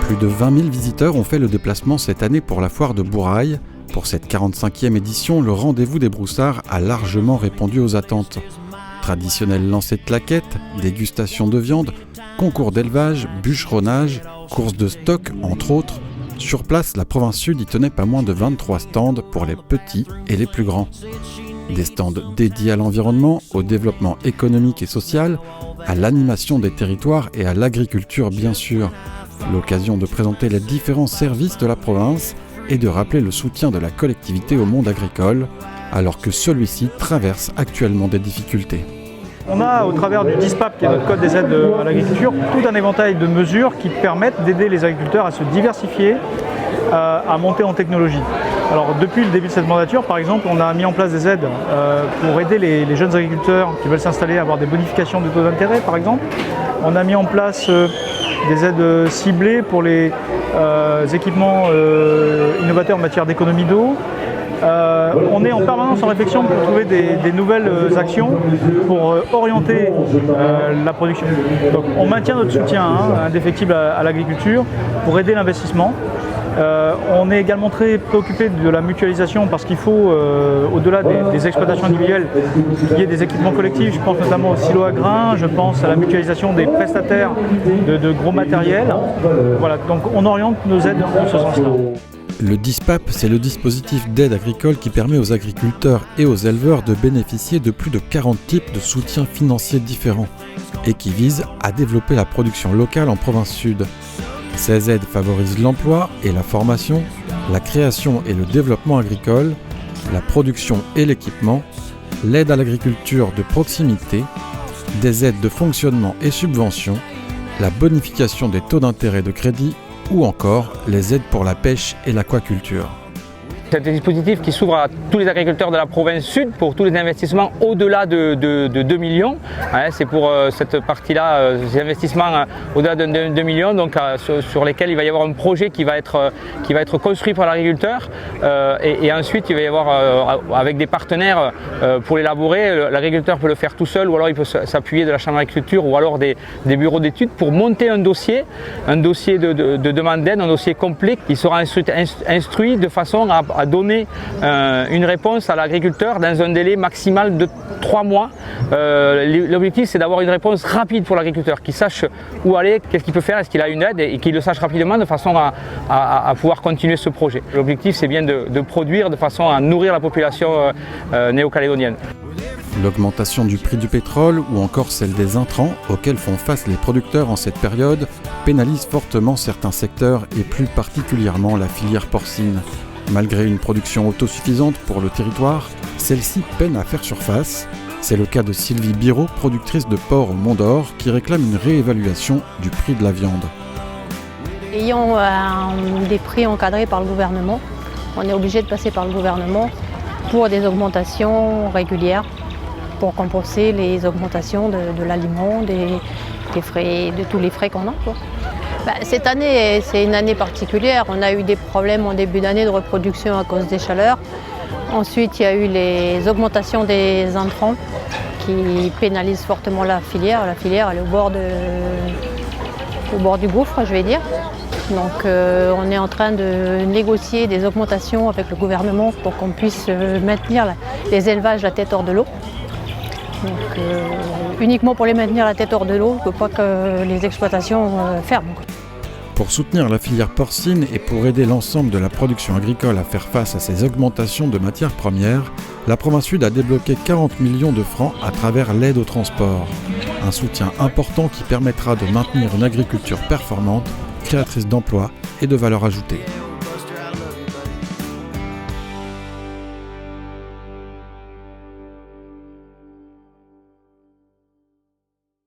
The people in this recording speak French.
Plus de 20 000 visiteurs ont fait le déplacement cette année pour la foire de Bourail. Pour cette 45e édition, le rendez-vous des broussards a largement répondu aux attentes. Traditionnel lancer de claquettes, dégustation de viande, concours d'élevage, bûcheronnage, courses de stock, entre autres. Sur place, la province sud y tenait pas moins de 23 stands pour les petits et les plus grands. Des stands dédiés à l'environnement, au développement économique et social, à l'animation des territoires et à l'agriculture bien sûr. L'occasion de présenter les différents services de la province et de rappeler le soutien de la collectivité au monde agricole, alors que celui-ci traverse actuellement des difficultés. On a, au travers du DISPAP, qui est notre code des aides à l'agriculture, tout un éventail de mesures qui permettent d'aider les agriculteurs à se diversifier, à monter en technologie. Alors, depuis le début de cette mandature, par exemple, on a mis en place des aides pour aider les jeunes agriculteurs qui veulent s'installer à avoir des bonifications de taux d'intérêt, par exemple. On a mis en place des aides ciblées pour les équipements innovateurs en matière d'économie d'eau. On est en permanence en réflexion pour trouver des nouvelles actions pour orienter la production. Donc, on maintient notre soutien indéfectible à l'agriculture pour aider l'investissement. On est également très préoccupé de la mutualisation parce qu'il faut, au-delà des exploitations individuelles, qu'il y ait des équipements collectifs. Je pense notamment au silo à grains, je pense à la mutualisation des prestataires de gros matériel. Voilà, donc on oriente nos aides en ce sens-là. Le DISPAP, c'est le dispositif d'aide agricole qui permet aux agriculteurs et aux éleveurs de bénéficier de plus de 40 types de soutiens financiers différents et qui vise à développer la production locale en province sud. Ces aides favorisent l'emploi et la formation, la création et le développement agricole, la production et l'équipement, l'aide à l'agriculture de proximité, des aides de fonctionnement et subventions, la bonification des taux d'intérêt de crédit ou encore les aides pour la pêche et l'aquaculture. C'est un dispositif qui s'ouvre à tous les agriculteurs de la province sud pour tous les investissements au-delà de 2 millions. C'est pour cette partie-là, ces investissements au-delà de 2 millions, donc sur lesquels il va y avoir un projet qui va être construit par l'agriculteur et ensuite il va y avoir avec des partenaires pour l'élaborer. L'agriculteur peut le faire tout seul ou alors il peut s'appuyer de la chambre d'agriculture ou alors des bureaux d'études pour monter un dossier de demande d'aide, un dossier complet qui sera instruit de façon à donner une réponse à l'agriculteur dans un délai maximal de 3 mois. L'objectif, c'est d'avoir une réponse rapide pour l'agriculteur, qu'il sache où aller, qu'est-ce qu'il peut faire, est-ce qu'il a une aide et qu'il le sache rapidement de façon à pouvoir continuer ce projet. L'objectif, c'est bien de produire de façon à nourrir la population néo-calédonienne. L'augmentation du prix du pétrole ou encore celle des intrants auxquels font face les producteurs en cette période pénalise fortement certains secteurs et plus particulièrement la filière porcine. Malgré une production autosuffisante pour le territoire, celle-ci peine à faire surface. C'est le cas de Sylvie Biraud, productrice de porc au Mont d'Or, qui réclame une réévaluation du prix de la viande. Ayant des prix encadrés par le gouvernement, on est obligé de passer par le gouvernement pour des augmentations régulières, pour compenser les augmentations de l'aliment, des frais, de tous les frais qu'on a, quoi. Cette année, c'est une année particulière. On a eu des problèmes en début d'année de reproduction à cause des chaleurs. Ensuite, il y a eu les augmentations des intrants qui pénalisent fortement la filière. La filière, elle est au bord du gouffre, je vais dire. Donc, on est en train de négocier des augmentations avec le gouvernement pour qu'on puisse maintenir les élevages la tête hors de l'eau. Donc, uniquement pour les maintenir la tête hors de l'eau, il ne faut pas que les exploitations ferment. Pour soutenir la filière porcine et pour aider l'ensemble de la production agricole à faire face à ces augmentations de matières premières, la province sud a débloqué 40 millions de francs à travers l'aide au transport. Un soutien important qui permettra de maintenir une agriculture performante, créatrice d'emplois et de valeur ajoutée.